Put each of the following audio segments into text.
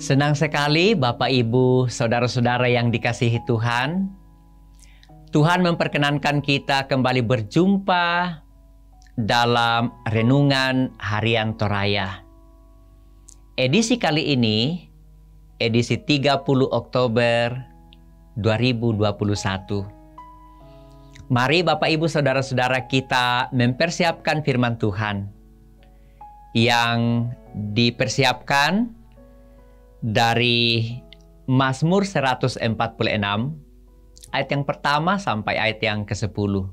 Senang sekali Bapak Ibu, saudara-saudara yang dikasihi Tuhan. Tuhan memperkenankan kita kembali berjumpa dalam Renungan Harian Toraya. Edisi kali ini, edisi 30 Oktober 2021. Mari Bapak Ibu saudara-saudara kita mempersiapkan firman Tuhan yang dipersiapkan dari Mazmur 146 ayat yang pertama sampai ayat yang ke-10.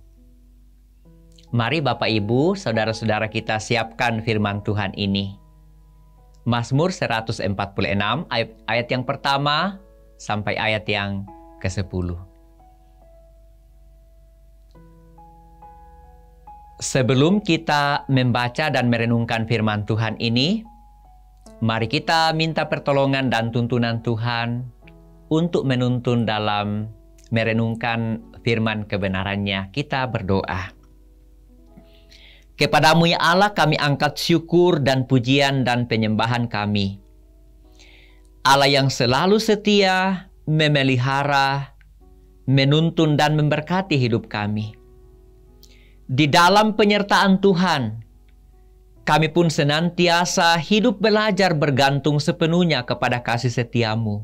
Mari Bapak Ibu, saudara-saudara kita siapkan firman Tuhan ini. Mazmur 146 ayat yang pertama sampai ayat yang ke-10. Sebelum kita membaca dan merenungkan firman Tuhan ini, mari kita minta pertolongan dan tuntunan Tuhan untuk menuntun dalam merenungkan firman kebenarannya. Kita berdoa. Kepadamu ya Allah kami angkat syukur dan pujian dan penyembahan kami. Allah yang selalu setia, memelihara, menuntun dan memberkati hidup kami. Di dalam penyertaan Tuhan, kami pun senantiasa hidup belajar bergantung sepenuhnya kepada kasih setiamu.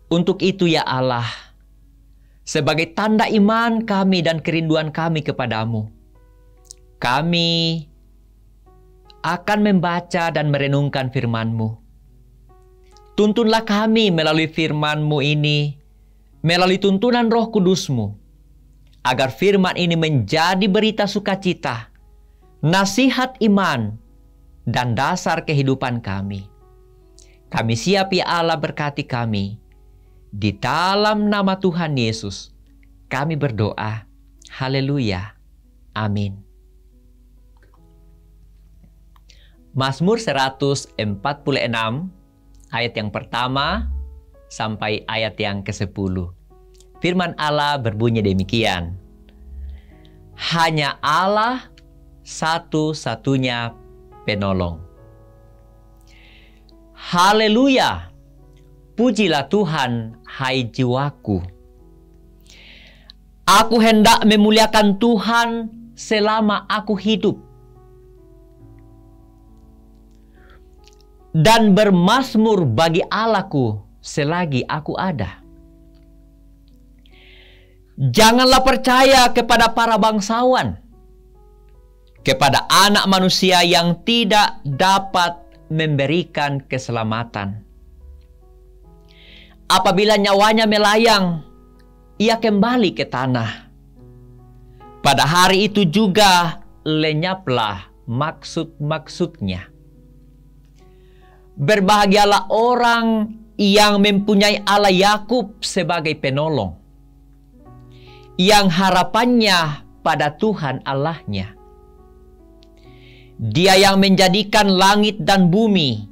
Untuk itu ya Allah, sebagai tanda iman kami dan kerinduan kami kepadamu, kami akan membaca dan merenungkan firman-Mu. Tuntunlah kami melalui firman-Mu ini, melalui tuntunan Roh Kudus-Mu, agar firman ini menjadi berita sukacita, nasihat iman, dan dasar kehidupan kami. Kami siap ya Allah, berkati kami. Di dalam nama Tuhan Yesus, kami berdoa. Haleluya. Amin. Mazmur 146 ayat yang pertama sampai ayat yang ke-10. Firman Allah berbunyi demikian. Hanya Allah satu-satunya penolong. Haleluya. Pujilah Tuhan, hai jiwaku. Aku hendak memuliakan Tuhan selama aku hidup, dan bermazmur bagi Allahku selagi aku ada. Janganlah percaya kepada para bangsawan, kepada anak manusia yang tidak dapat memberikan keselamatan. Apabila nyawanya melayang, ia kembali ke tanah. Pada hari itu juga lenyaplah maksud-maksudnya. Berbahagialah orang yang mempunyai Allah Yakub sebagai penolong, yang harapannya pada Tuhan Allahnya. Dia yang menjadikan langit dan bumi,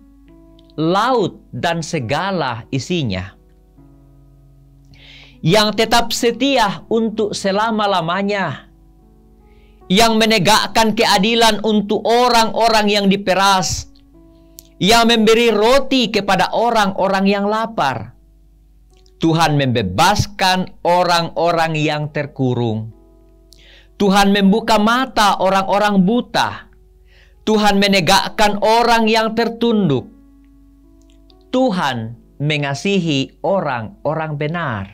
laut dan segala isinya, yang tetap setia untuk selama-lamanya, yang menegakkan keadilan untuk orang-orang yang diperas, yang memberi roti kepada orang-orang yang lapar. Tuhan membebaskan orang-orang yang terkurung. Tuhan membuka mata orang-orang buta. Tuhan menegakkan orang yang tertunduk. Tuhan mengasihi orang-orang benar.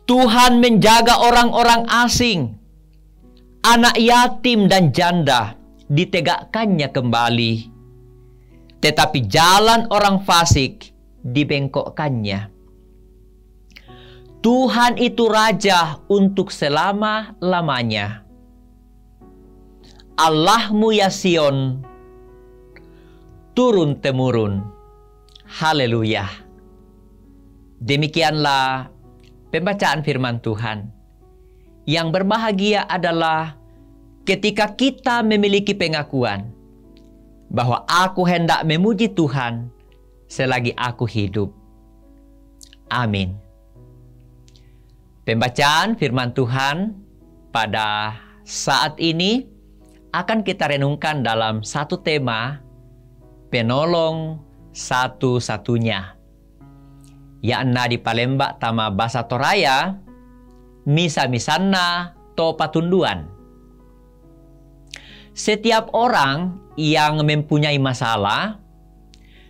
Tuhan menjaga orang-orang asing, anak yatim dan janda ditegakkannya kembali. Tetapi jalan orang fasik dibengkokkannya. Tuhan itu Raja untuk selama-lamanya. Allahmu ya Sion, turun-temurun. Haleluya. Demikianlah pembacaan firman Tuhan. Yang berbahagia adalah ketika kita memiliki pengakuan bahwa aku hendak memuji Tuhan selagi aku hidup. Amin. Pembacaan firman Tuhan pada saat ini akan kita renungkan dalam satu tema penolong satu-satunya. Yakna di Palembak tama bahasa Toraya, misa-misanna to patunduan. Setiap orang yang mempunyai masalah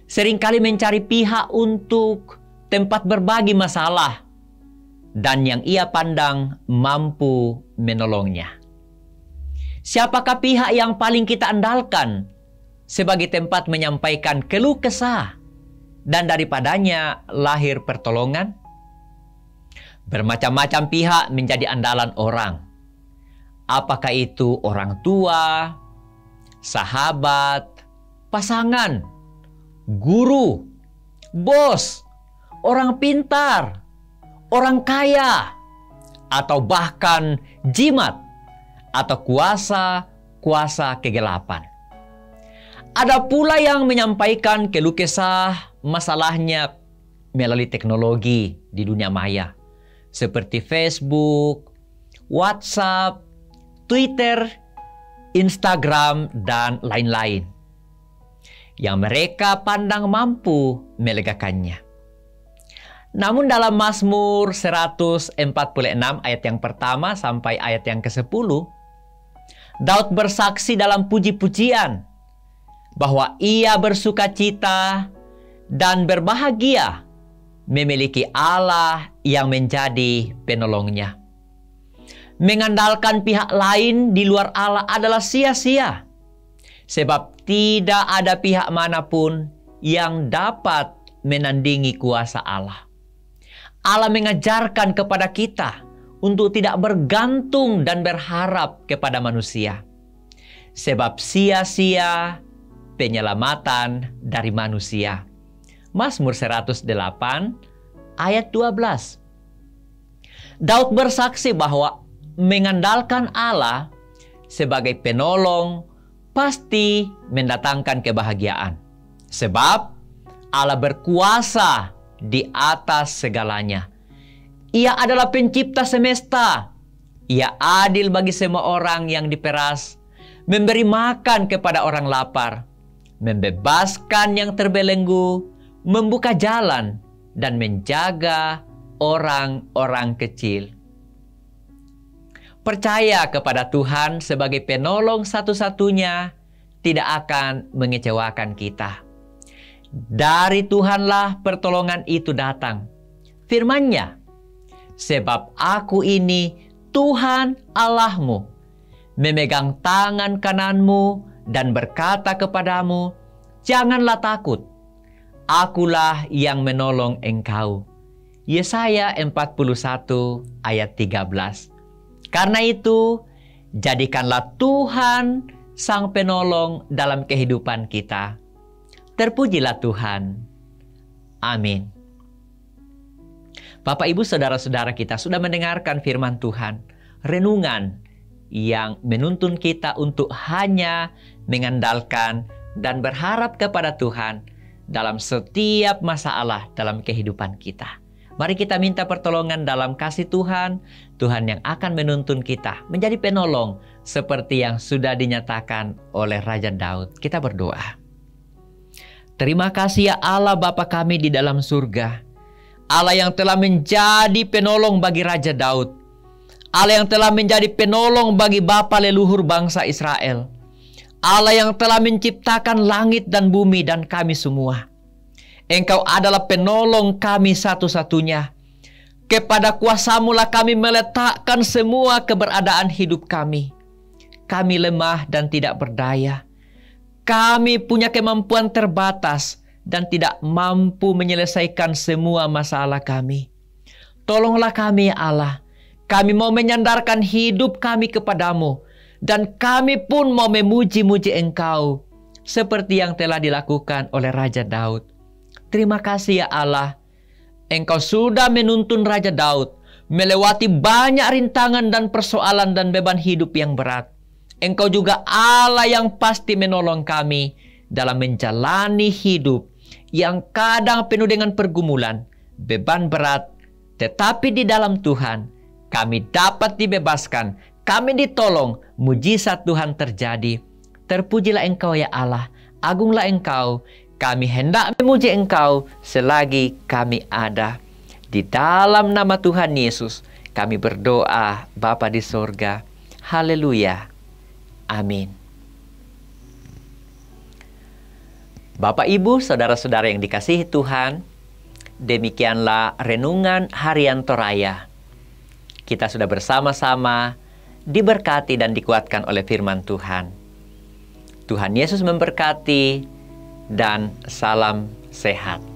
seringkali mencari pihak untuk tempat berbagi masalah dan yang ia pandang mampu menolongnya. Siapakah pihak yang paling kita andalkan sebagai tempat menyampaikan keluh kesah dan daripadanya lahir pertolongan? Bermacam-macam pihak menjadi andalan orang. Apakah itu orang tua, sahabat, pasangan, guru, bos, orang pintar, orang kaya, atau bahkan jimat atau kuasa kegelapan. Ada pula yang menyampaikan keluh kesah masalahnya melalui teknologi di dunia maya, seperti Facebook, WhatsApp, Twitter, Instagram, dan lain-lain, yang mereka pandang mampu melegakannya. Namun dalam Mazmur 146 ayat yang pertama sampai ayat yang ke-10, Daud bersaksi dalam puji-pujian bahwa ia bersuka cita dan berbahagia memiliki Allah yang menjadi penolongnya. Mengandalkan pihak lain di luar Allah adalah sia-sia, sebab tidak ada pihak manapun yang dapat menandingi kuasa Allah. Allah mengajarkan kepada kita untuk tidak bergantung dan berharap kepada manusia, sebab sia-sia penyelamatan dari manusia. Mazmur 108 ayat 12. Daud bersaksi bahwa mengandalkan Allah sebagai penolong pasti mendatangkan kebahagiaan, sebab Allah berkuasa di atas segalanya. Ia adalah pencipta semesta. Ia adil bagi semua orang yang diperas, memberi makan kepada orang lapar, membebaskan yang terbelenggu, membuka jalan, dan menjaga orang-orang kecil. Percaya kepada Tuhan sebagai penolong satu-satunya tidak akan mengecewakan kita. Dari Tuhanlah pertolongan itu datang. Firman-Nya, sebab aku ini Tuhan Allahmu, memegang tangan kananmu dan berkata kepadamu, janganlah takut, akulah yang menolong engkau. Yesaya 41 ayat 13. Karena itu, jadikanlah Tuhan Sang Penolong dalam kehidupan kita. Terpujilah Tuhan. Amin. Bapak, Ibu, Saudara-saudara kita sudah mendengarkan firman Tuhan. Renungan yang menuntun kita untuk hanya mengandalkan dan berharap kepada Tuhan dalam setiap masalah dalam kehidupan kita. Mari kita minta pertolongan dalam kasih Tuhan, Tuhan yang akan menuntun kita menjadi penolong seperti yang sudah dinyatakan oleh Raja Daud. Kita berdoa. Terima kasih ya Allah Bapa kami di dalam surga. Allah yang telah menjadi penolong bagi Raja Daud. Allah yang telah menjadi penolong bagi bapa leluhur bangsa Israel. Allah yang telah menciptakan langit dan bumi dan kami semua. Engkau adalah penolong kami satu-satunya. Kepada kuasa-Mu lah kami meletakkan semua keberadaan hidup kami. Kami lemah dan tidak berdaya. Kami punya kemampuan terbatas dan tidak mampu menyelesaikan semua masalah kami. Tolonglah kami ya Allah. Kami mau menyandarkan hidup kami kepadamu. Dan kami pun mau memuji-muji Engkau. Seperti yang telah dilakukan oleh Raja Daud. Terima kasih ya Allah. Engkau sudah menuntun Raja Daud melewati banyak rintangan dan persoalan dan beban hidup yang berat. Engkau juga Allah yang pasti menolong kami dalam menjalani hidup yang kadang penuh dengan pergumulan, beban berat. Tetapi di dalam Tuhan kami dapat dibebaskan, kami ditolong, mujizat Tuhan terjadi. Terpujilah Engkau ya Allah. agunglah Engkau. Kami hendak memuji Engkau selagi kami ada. Di dalam nama Tuhan Yesus, kami berdoa, Bapa di sorga. Haleluya. Amin. Bapak, Ibu, saudara-saudara yang dikasihi Tuhan, demikianlah renungan harian Toraya. Kita sudah bersama-sama diberkati dan dikuatkan oleh firman Tuhan. Tuhan Yesus memberkati dan salam sehat.